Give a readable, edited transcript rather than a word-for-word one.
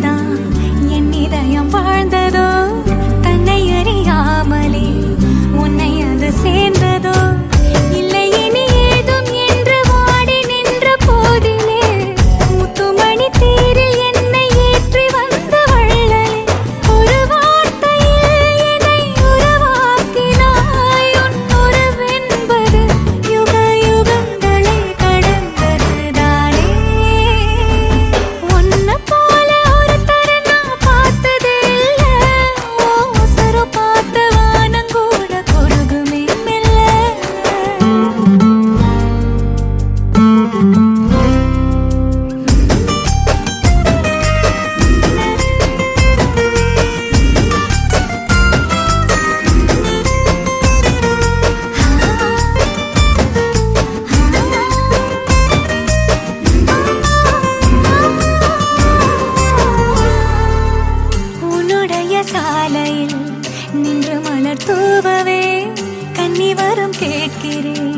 ஒன்றுதான் என் இதயம் வாழ்ந்ததோ, தன்னை அறியாமலே உன்னை அது சேர்ந்ததோ. இல்லை இனி ஏதும் என்று வாடி நின்ற போதிலே முத்துமணி தேரில் என்னை ஏற்றி வந்த வள்ளலே. ஒரு வார்த்தையில் என்னை உருவாக்கினாய். உன் உறவென்பது யுக யுகங்களை கடந்ததுதானே. உன்னை போல ஒருத்தரை நான் பார்த்ததே இல்லை. ஓசரு பார்த்த வானம் கூட குறுகுமே மெல்ல. உன்னுடைய சாலையில் நின்று மலர் தூவவே கன்னி வரம் கேட்கிறேன்.